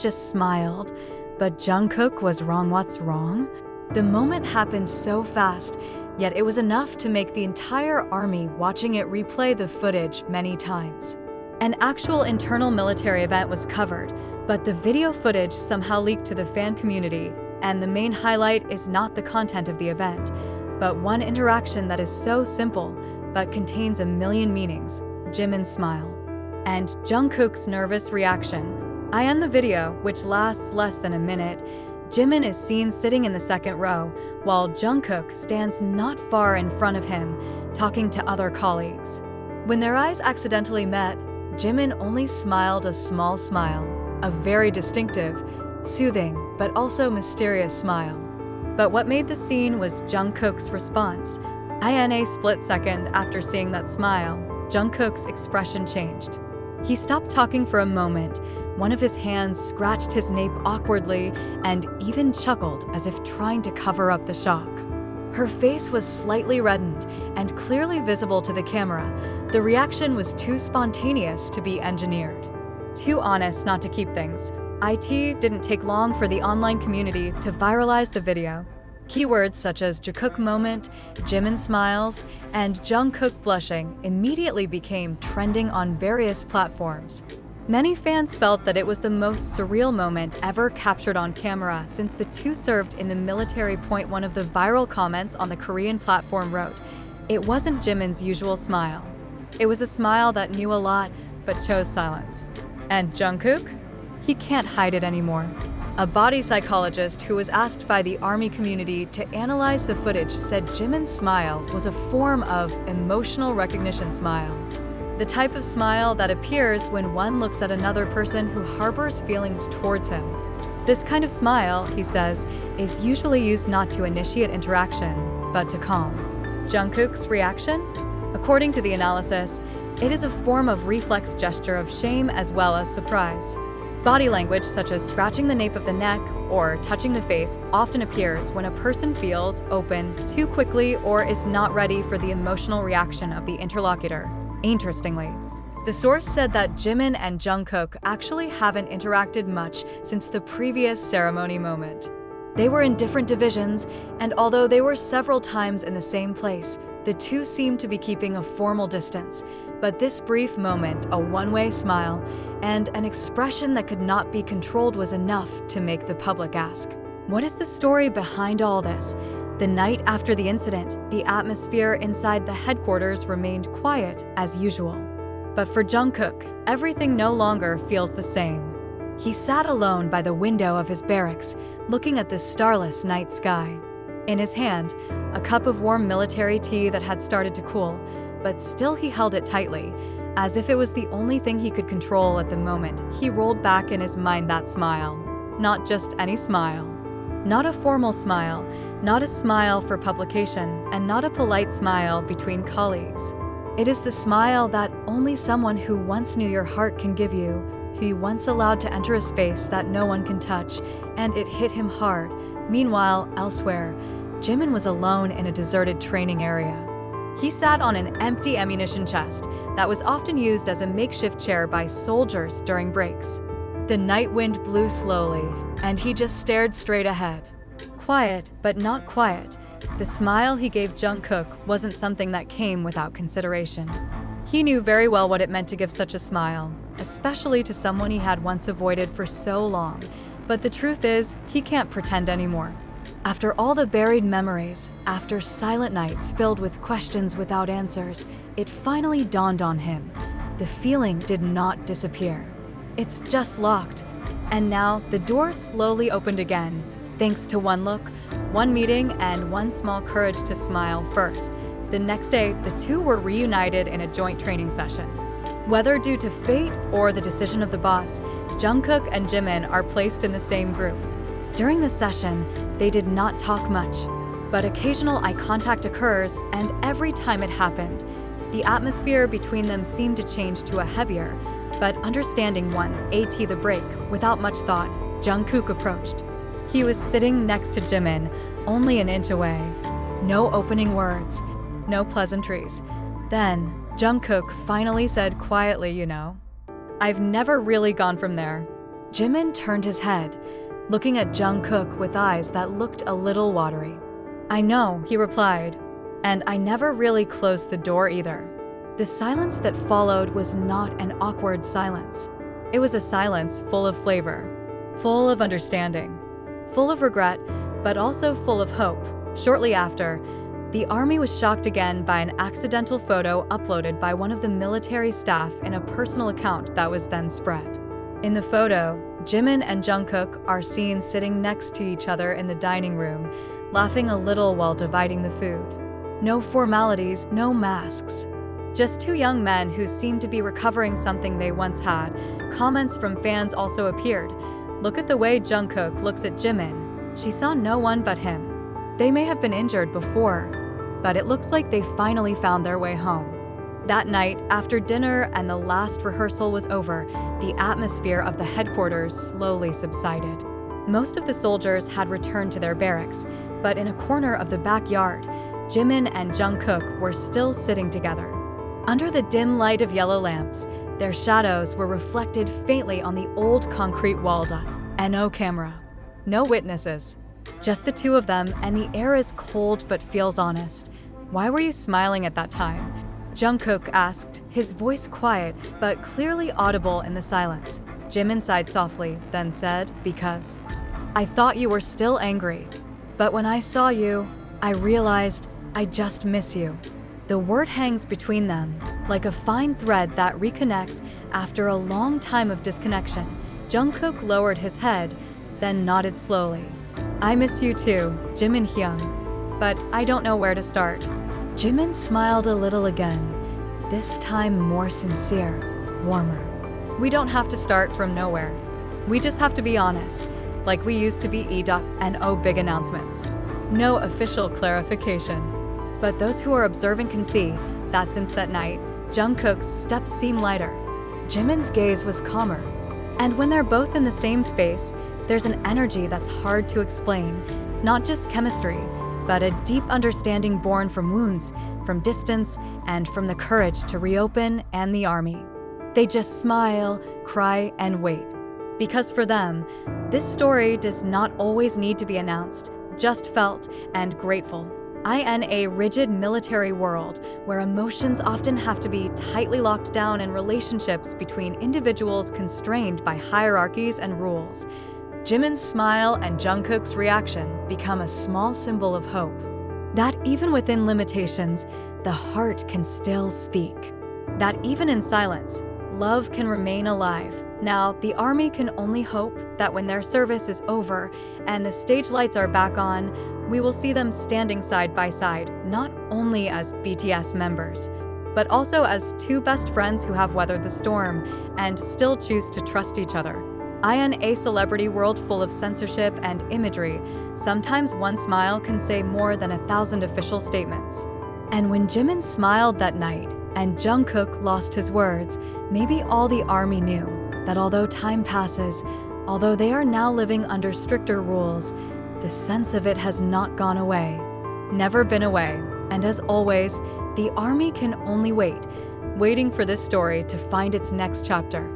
just smiled. But Jungkook was wrong. What's wrong? The moment happened so fast, yet it was enough to make the entire army watching it replay the footage many times. An actual internal military event was covered, but the video footage somehow leaked to the fan community, and the main highlight is not the content of the event, but one interaction that is so simple, but contains a million meanings: Jimin's smile. And Jungkook's nervous reaction. I end the video, which lasts less than a minute. Jimin is seen sitting in the second row, while Jungkook stands not far in front of him, talking to other colleagues. When their eyes accidentally met, Jimin only smiled a small smile, a very distinctive, soothing, but also mysterious smile. But what made the scene was Jungkook's response. In a split second after seeing that smile, Jungkook's expression changed. He stopped talking for a moment. One of his hands scratched his nape awkwardly and even chuckled as if trying to cover up the shock. Her face was slightly reddened and clearly visible to the camera. The reaction was too spontaneous to be engineered. Too honest not to keep things. It didn't take long for the online community to viralize the video. Keywords such as Jungkook moment, Jimin smiles, and Jungkook blushing immediately became trending on various platforms. Many fans felt that it was the most surreal moment ever captured on camera since the two served in the military. One of the viral comments on the Korean platform wrote, "It wasn't Jimin's usual smile. It was a smile that knew a lot but chose silence." And Jungkook? He can't hide it anymore. A body psychologist who was asked by the army community to analyze the footage said Jimin's smile was a form of emotional recognition smile. The type of smile that appears when one looks at another person who harbors feelings towards him. This kind of smile, he says, is usually used not to initiate interaction, but to calm. Jungkook's reaction? According to the analysis, it is a form of reflex gesture of shame as well as surprise. Body language such as scratching the nape of the neck or touching the face often appears when a person feels open too quickly or is not ready for the emotional reaction of the interlocutor. Interestingly, the source said that Jimin and Jungkook actually haven't interacted much since the previous ceremony moment. They were in different divisions, and although they were several times in the same place, the two seemed to be keeping a formal distance. But this brief moment, a one-way smile, and an expression that could not be controlled was enough to make the public ask, what is the story behind all this? The night after the incident, the atmosphere inside the headquarters remained quiet as usual. But for Jungkook, everything no longer feels the same. He sat alone by the window of his barracks, looking at the starless night sky. In his hand, a cup of warm military tea that had started to cool, but still he held it tightly, as if it was the only thing he could control at the moment. He rolled back in his mind that smile. Not just any smile. Not a formal smile, not a smile for publication, and not a polite smile between colleagues. It is the smile that only someone who once knew your heart can give you, who you once allowed to enter a space that no one can touch, and it hit him hard. Meanwhile, elsewhere, Jimin was alone in a deserted training area. He sat on an empty ammunition chest that was often used as a makeshift chair by soldiers during breaks. The night wind blew slowly, and he just stared straight ahead. Quiet, but not quiet. The smile he gave Jungkook wasn't something that came without consideration. He knew very well what it meant to give such a smile, especially to someone he had once avoided for so long. But the truth is, he can't pretend anymore. After all the buried memories, after silent nights filled with questions without answers, it finally dawned on him. The feeling did not disappear. It's just locked. And now the door slowly opened again, thanks to one look, one meeting, and one small courage to smile first. The next day, the two were reunited in a joint training session. Whether due to fate or the decision of the boss, Jungkook and Jimin are placed in the same group. During the session, they did not talk much, but occasional eye contact occurs, and every time it happened, the atmosphere between them seemed to change to a heavier, but understanding one. At the break, without much thought, Jungkook approached. He was sitting next to Jimin, only an inch away. No opening words, no pleasantries. Then, Jungkook finally said quietly, "I've never really gone from there. Jimin turned his head, looking at Jungkook with eyes that looked a little watery. "I know," he replied, "and I never really closed the door either." The silence that followed was not an awkward silence. It was a silence full of flavor, full of understanding, full of regret, but also full of hope. Shortly after, the army was shocked again by an accidental photo uploaded by one of the military staff in a personal account that was then spread. In the photo, Jimin and Jungkook are seen sitting next to each other in the dining room, laughing a little while dividing the food. No formalities, no masks. Just two young men who seemed to be recovering something they once had. Comments from fans also appeared. "Look at the way Jungkook looks at Jimin. She saw no one but him. They may have been injured before, but it looks like they finally found their way home." That night, after dinner and the last rehearsal was over, the atmosphere of the headquarters slowly subsided. Most of the soldiers had returned to their barracks, but in a corner of the backyard, Jimin and Jungkook were still sitting together. Under the dim light of yellow lamps, their shadows were reflected faintly on the old concrete wall. And no camera, no witnesses, just the two of them, and the air is cold but feels honest. "Why were you smiling at that time?" Jungkook asked, his voice quiet but clearly audible in the silence. Jimin sighed softly, then said, "Because I thought you were still angry. But when I saw you, I realized I just miss you." The word hangs between them, like a fine thread that reconnects after a long time of disconnection. Jungkook lowered his head, then nodded slowly. "I miss you too, Jimin Hyung, but I don't know where to start." Jimin smiled a little again, this time more sincere, warmer. "We don't have to start from nowhere. We just have to be honest, like we used to be and big announcements. No official clarification. But those who are observing can see that since that night, Jungkook's steps seem lighter. Jimin's gaze was calmer. And when they're both in the same space, there's an energy that's hard to explain, not just chemistry, but a deep understanding born from wounds, from distance, and from the courage to reopen and the army. They just smile, cry, and wait. Because for them, this story does not always need to be announced, just felt and grateful. In a rigid military world where emotions often have to be tightly locked down and relationships between individuals constrained by hierarchies and rules, Jimin's smile and Jungkook's reaction become a small symbol of hope. That even within limitations, the heart can still speak. That even in silence, love can remain alive. Now, the army can only hope that when their service is over and the stage lights are back on, we will see them standing side by side, not only as BTS members, but also as two best friends who have weathered the storm and still choose to trust each other. In a celebrity world full of censorship and imagery, sometimes one smile can say more than 1,000 official statements. And when Jimin smiled that night and Jungkook lost his words, maybe all the army knew that although time passes, although they are now living under stricter rules, the sense of it has not gone away, never been away. And as always, the army can only wait, waiting for this story to find its next chapter.